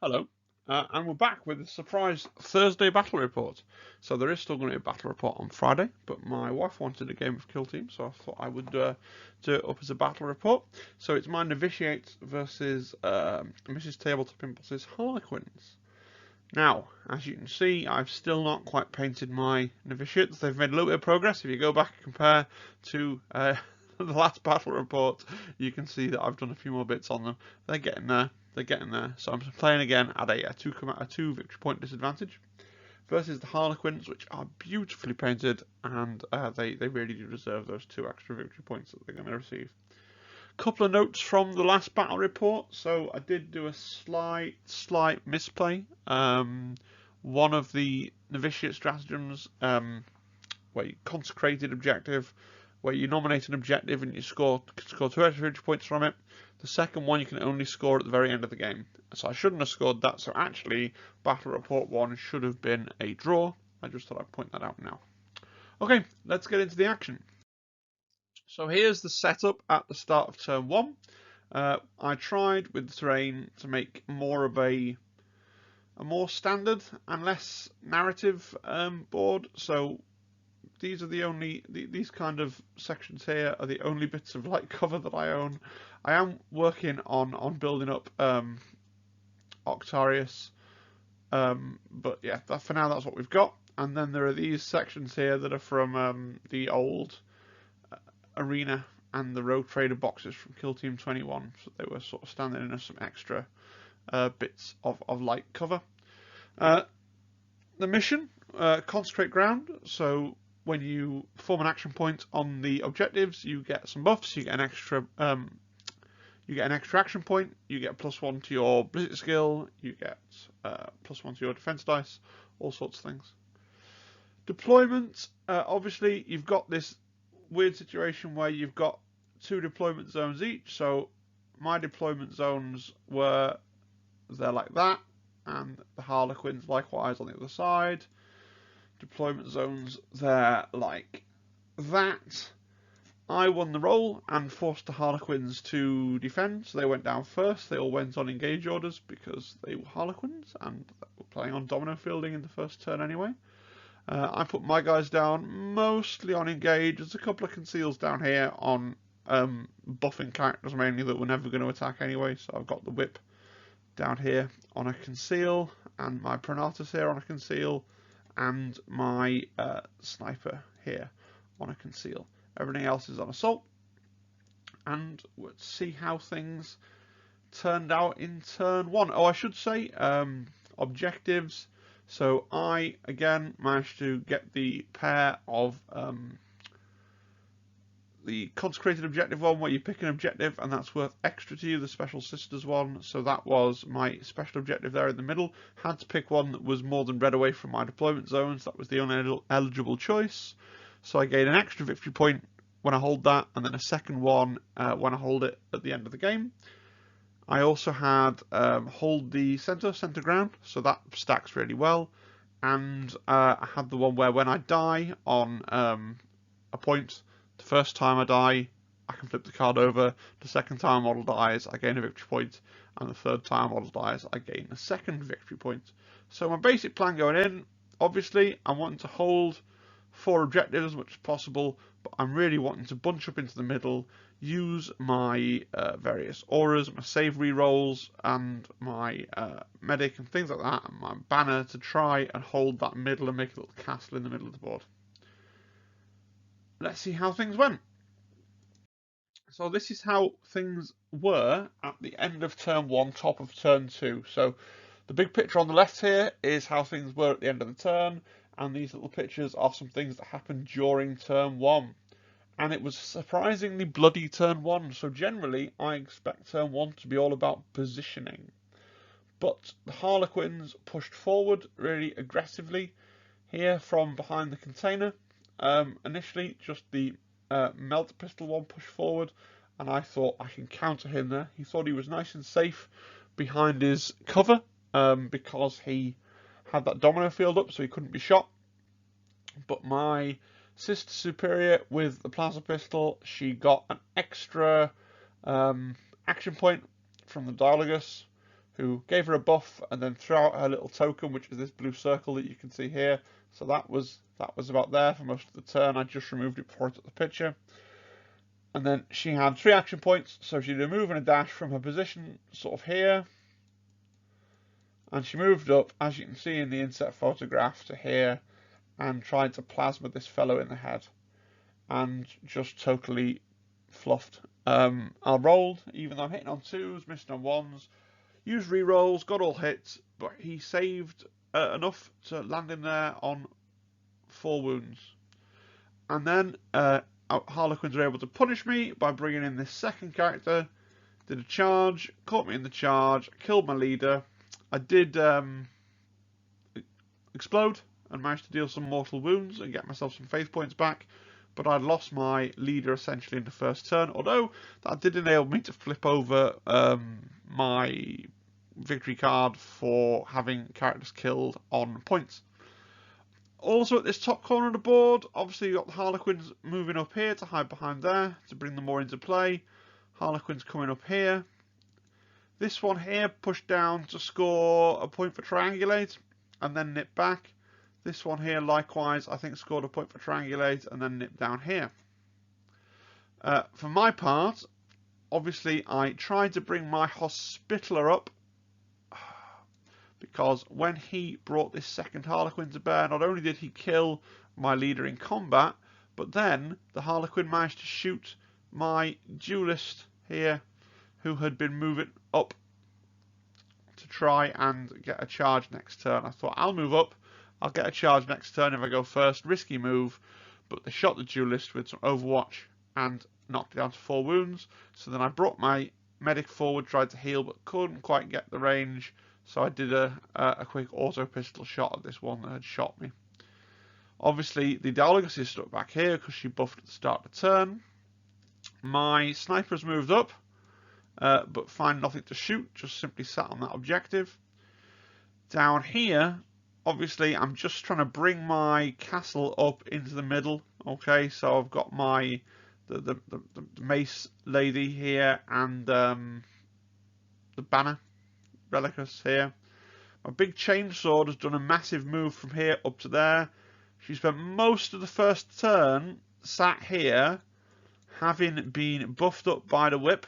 Hello, and we're back with a surprise Thursday battle report. So there is still going to be a battle report on Friday, but my wife wanted a game of Kill Team, so I thought I would do it up as a battle report. So it's my Novitiates versus Mrs. Tabletop Impulse's Harlequins. Now, as you can see, I've still not quite painted my Novitiates. They've made a little bit of progress. If you go back and compare to the last battle report, you can see that I've done a few more bits on them. They're getting there. They're getting there. So I'm playing again at a two victory point disadvantage versus the Harlequins, which are beautifully painted, and they really do deserve those 2 extra victory points that they're going to receive. Couple of notes from the last battle report. So I did do a slight misplay. One of the novitiate stratagems, where you consecrated objective, where you nominate an objective and you score 2 extra victory points from it. The second one you can only score at the very end of the game. So I shouldn't have scored that. So actually, battle report 1 should have been a draw. I just thought I'd point that out now. Okay, let's get into the action. So here's the setup at the start of turn 1. I tried with the terrain to make more of a more standard and less narrative board. So these are these kind of sections here are the only bits of light cover that I own. I am working on building up Octarius, but yeah, for now that's what we've got. And then there are these sections here that are from the old arena and the Rogue Trader boxes from Kill Team 21, so they were sort of standing in as some extra bits of light cover. The mission, consecrate ground. So when you perform an action point on the objectives, you get some buffs. You get an extra action point. You get +1 to your Blizzard skill. You get +1 to your defense dice. All sorts of things. Deployment. Obviously, you've got this weird situation where you've got 2 deployment zones each. So my deployment zones they're like that, and the Harlequins likewise on the other side. Deployment zones, they're like that. I won the roll and forced the Harlequins to defend, so they went down first. They all went on engage orders because they were Harlequins and were playing on domino fielding in the first turn anyway. I put my guys down mostly on engage. There's a couple of conceals down here on buffing characters mainly that were never going to attack anyway, so I've got the whip down here on a conceal, and my Pronatus here on a conceal, and my sniper here on a conceal. Everything else is on assault, and let's see how things turned out in turn 1. Oh, I should say objectives. So I again managed to get the pair of the consecrated objective one, where you pick an objective and that's worth extra to you, the special sisters one. So that was my special objective there in the middle. Had to pick one that was more than red away from my deployment zones. That was the only eligible choice. So I gain an extra victory point when I hold that, and then a second one when I hold it at the end of the game. I also had hold the center ground, so that stacks really well. And I had the one where when I die on a point, the first time I die, I can flip the card over. The second time a model dies, I gain a victory point. And the third time a model dies, I gain a second victory point. So my basic plan going in, obviously, I'm wanting to hold 4 objectives as much as possible, but I'm really wanting to bunch up into the middle, use my various auras, my save rerolls, and my medic and things like that, and my banner to try and hold that middle and make a little castle in the middle of the board. Let's see how things went. So this is how things were at the end of turn 1, top of turn 2. So the big picture on the left here is how things were at the end of the turn, and these little pictures are some things that happened during turn 1. And it was surprisingly bloody turn 1, so generally I expect turn 1 to be all about positioning. But the Harlequins pushed forward really aggressively here from behind the container. Initially, just the Melter Pistol one pushed forward, and I thought I can counter him there. He thought he was nice and safe behind his cover because he had that domino field up, so he couldn't be shot. But my Sister Superior with the Plasma Pistol, she got an extra action point from the Dialogus, who gave her a buff and then threw out her little token, which is this blue circle that you can see here. So that was about there for most of the turn. I just removed it before I took the picture. And then she had 3 action points, so she did a move and a dash from her position sort of here. And she moved up, as you can see in the inset photograph, to here and tried to plasma this fellow in the head. And just totally fluffed. I rolled, even though I'm hitting on 2s, missing on 1s. Used re-rolls, got all hits, but he saved enough to land him there on 4 wounds. And then Harlequins were able to punish me by bringing in this second character. Did a charge, caught me in the charge, killed my leader. I did explode and managed to deal some mortal wounds and get myself some faith points back. But I'd lost my leader essentially in the first turn, although that did enable me to flip over my victory card for having characters killed on points. Also at this top corner of the board, obviously you've got the Harlequins moving up here to hide behind there to bring them more into play. Harlequins coming up here. This one here pushed down to score a point for triangulate and then nip back. This one here, likewise, I think scored a point for triangulate and then nipped down here. For my part, obviously, I tried to bring my Hospitaller up because when he brought this second Harlequin to bear, not only did he kill my leader in combat, but then the Harlequin managed to shoot my duelist here, who had been moving up to try and get a charge next turn. I thought, I'll move up. I'll get a charge next turn if I go first. Risky move, but they shot the duelist with some Overwatch and knocked it down to 4 wounds. So then I brought my medic forward, tried to heal, but couldn't quite get the range. So I did a quick auto pistol shot at this one that had shot me. Obviously, the Dialogous is stuck back here because she buffed at the start of the turn. My snipers moved up, but find nothing to shoot, just simply sat on that objective. Down here, obviously, I'm just trying to bring my castle up into the middle. Okay, so I've got my the mace lady here and the banner Relicus here. My big chainsword has done a massive move from here up to there. She spent most of the first turn sat here, having been buffed up by the whip,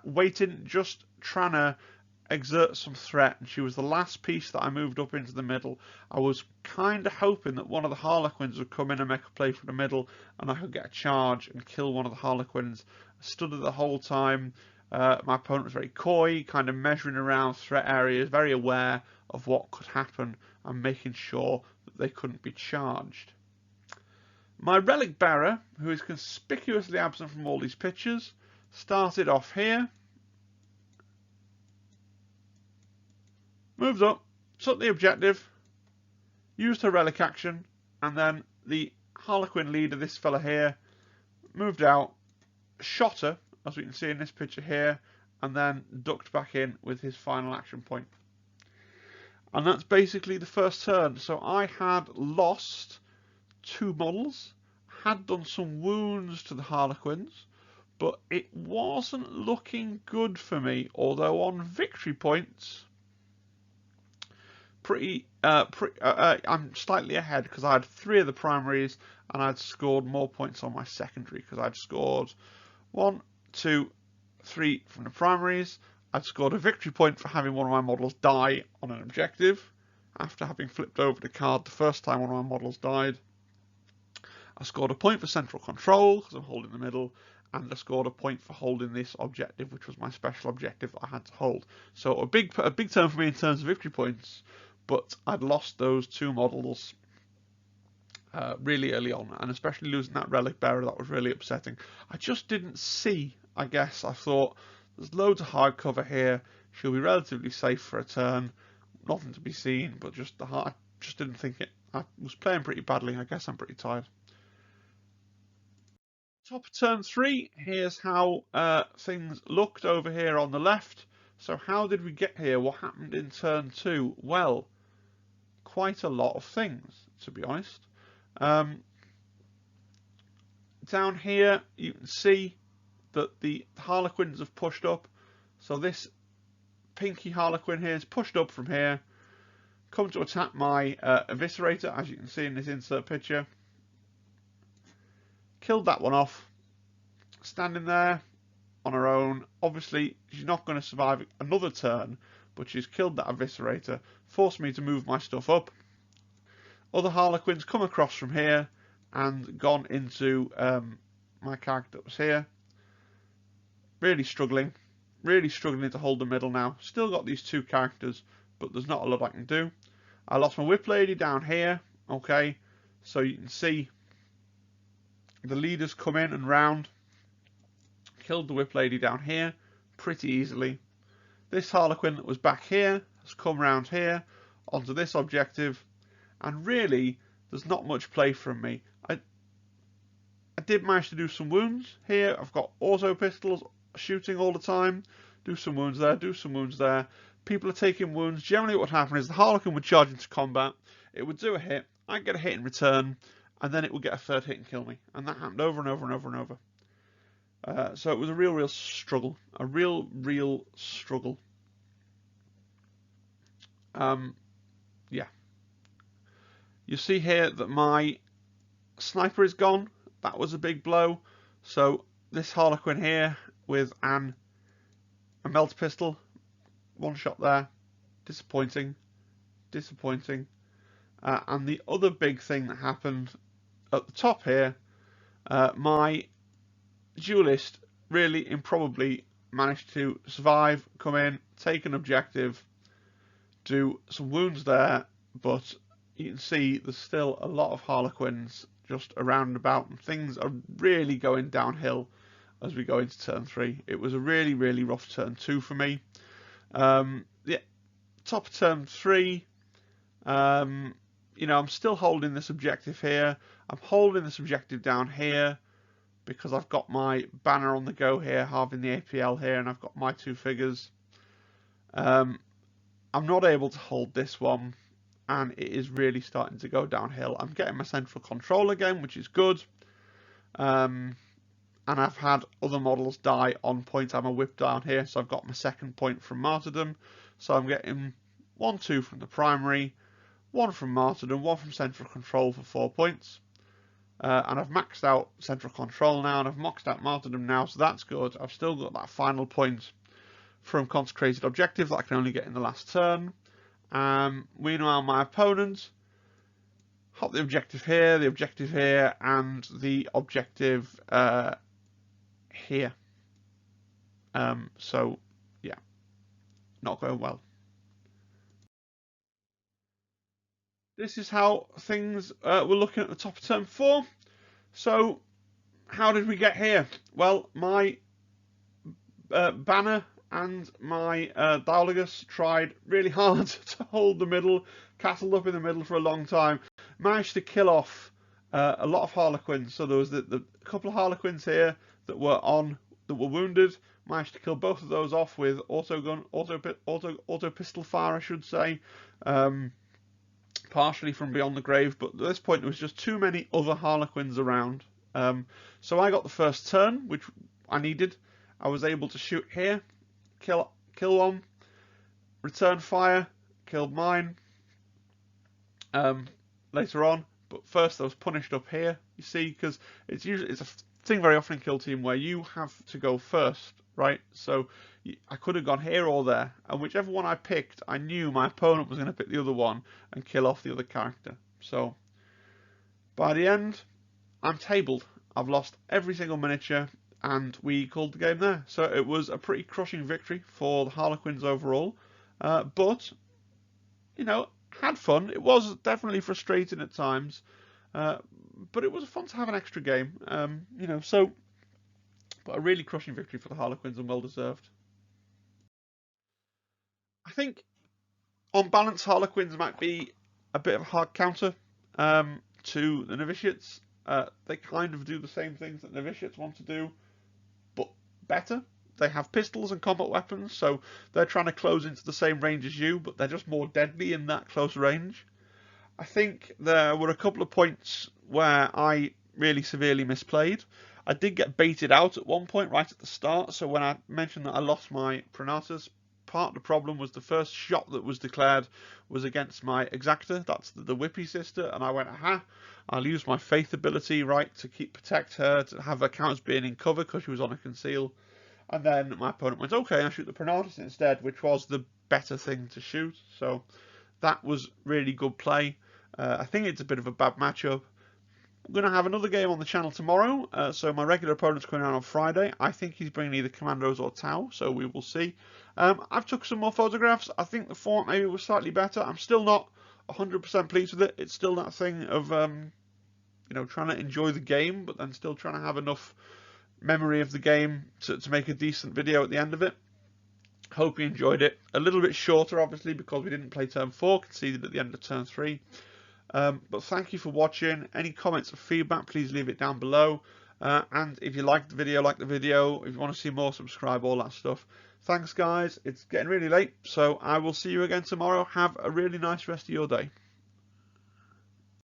waiting, just trying to exert some threat, and she was the last piece that I moved up into the middle. I was kind of hoping that one of the Harlequins would come in and make a play for the middle and I could get a charge and kill one of the Harlequins. I stood there the whole time. My opponent was very coy, kind of measuring around threat areas, very aware of what could happen and making sure that they couldn't be charged. My Relic Bearer, who is conspicuously absent from all these pictures, started off here. Moved up, took the objective, used her relic action, and then the Harlequin leader, this fella here, moved out, shot her, as we can see in this picture here, and then ducked back in with his final action point. And that's basically the first turn. So I had lost 2 models, had done some wounds to the Harlequins, but it wasn't looking good for me, although on victory points, I'm slightly ahead because I had 3 of the primaries and I'd scored more points on my secondary because I'd scored 1, 2, 3 from the primaries. I'd scored a victory point for having one of my models die on an objective after having flipped over the card the first time one of my models died. I scored a point for central control because I'm holding the middle, and I scored a point for holding this objective, which was my special objective I had to hold. So a big turn for me in terms of victory points, but I'd lost those 2 models really early on, and especially losing that Relic Bearer, that was really upsetting. I just didn't see, I guess, I thought there's loads of hard cover here, she'll be relatively safe for a turn, nothing to be seen, but I just didn't think it. I was playing pretty badly, I guess I'm pretty tired. Top of turn 3, here's how things looked over here on the left. So how did we get here? What happened in turn 2? Well, quite a lot of things, to be honest. Down here you can see that the Harlequins have pushed up. So this pinky Harlequin here is pushed up from here, come to attack my Eviscerator, as you can see in this insert picture. Killed that one off, standing there on her own. Obviously, she's not going to survive another turn, but she's killed that Eviscerator, forced me to move my stuff up. Other Harlequins come across from here and gone into my character that was here. Really struggling to hold the middle now. Still got these two characters, but there's not a lot I can do. I lost my Whip Lady down here, okay, so you can see the leaders come in and round. Killed the Whip Lady down here pretty easily. This Harlequin that was back here has come round here onto this objective, and really there's not much play from me. I did manage to do some wounds here. I've got auto pistols shooting all the time. Do some wounds there, do some wounds there. People are taking wounds. Generally what would happen is the Harlequin would charge into combat. It would do a hit. I'd get a hit in return, and then it would get a third hit and kill me. And that happened over and over and over and over. So it was a real struggle. A real struggle. Yeah. You see here that my sniper is gone. That was a big blow. So this Harlequin here with a melter pistol, one shot there, disappointing. And the other big thing that happened at the top here, my duelist really improbably managed to survive, come in, take an objective, do some wounds there, but you can see there's still a lot of Harlequins just around and about, and things are really going downhill as we go into turn 3. It was a really rough turn 2 for me. Yeah, top of turn 3, you know, I'm still holding this objective here. I'm holding this objective down here because I've got my banner on the go here, halving the APL here, and I've got my 2 figures. I'm not able to hold this one, and it is really starting to go downhill. I'm getting my central control again, which is good. And I've had other models die on point. I'm a whip down here, so I've got my second point from Martyrdom. So I'm getting 1, 2 from the primary, 1 from Martyrdom, 1 from central control for 4 points. And I've maxed out central control now, and I've maxed out Martyrdom now, so that's good. I've still got that final point from consecrated objective that I can only get in the last turn. Meanwhile, my opponent hot the objective here, and the objective here. So yeah, not going well. This is how things were looking at the top of turn 4. So how did we get here? Well, my banner and my Dialogus tried really hard to hold the middle, castled up in the middle for a long time, managed to kill off a lot of Harlequins. So there was the couple of Harlequins here that were wounded. Managed to kill both of those off with auto pistol fire, I should say, partially from beyond the grave. But at this point, there was just too many other Harlequins around. So I got the first turn, which I needed. I was able to shoot here, kill one, return fire, killed mine later on. But first I was punished up here, you see, because it's a thing very often in Kill Team where you have to go first, right? So I could have gone here or there, and whichever one I picked, I knew my opponent was going to pick the other one and kill off the other character. So by the end, I'm tabled. I've lost every single miniature, and we called the game there. So it was a pretty crushing victory for the Harlequins overall. But, you know, had fun. It was definitely frustrating at times. But it was fun to have an extra game. You know, so, but a really crushing victory for the Harlequins, and well deserved. I think, on balance, Harlequins might be a bit of a hard counter to the Novitiates. They kind of do the same things that Novitiates want to do, but better. They have pistols and combat weapons, so they're trying to close into the same range as you, but they're just more deadly in that close range. I think there were a couple of points where I really severely misplayed. I did get baited out at one point right at the start, so when I mentioned that I lost my Pronatus part of the problem was the first shot that was declared was against my Exacta, that's the Whippy sister, and I went, aha, I'll use my Faith ability, right, to protect her, to have her counters being in cover because she was on a conceal. And then my opponent went, okay, I'll shoot the Pronatus instead, which was the better thing to shoot. So that was really good play. I think it's a bit of a bad matchup. I'm going to have another game on the channel tomorrow, so my regular opponent's coming out on Friday. I think he's bringing either Commandos or Tau, so we will see. I've took some more photographs. I think the format maybe was slightly better. I'm still not 100% pleased with it. It's still that thing of, you know, trying to enjoy the game, but then still trying to have enough memory of the game to make a decent video at the end of it. Hope you enjoyed it. A little bit shorter, obviously, because we didn't play turn 4, conceded at the end of turn 3. But thank you for watching. Any comments or feedback, please leave it down below. And if you liked the video, like the video. If you want to see more, subscribe, all that stuff. Thanks, guys. It's getting really late, so I will see you again tomorrow. Have a really nice rest of your day.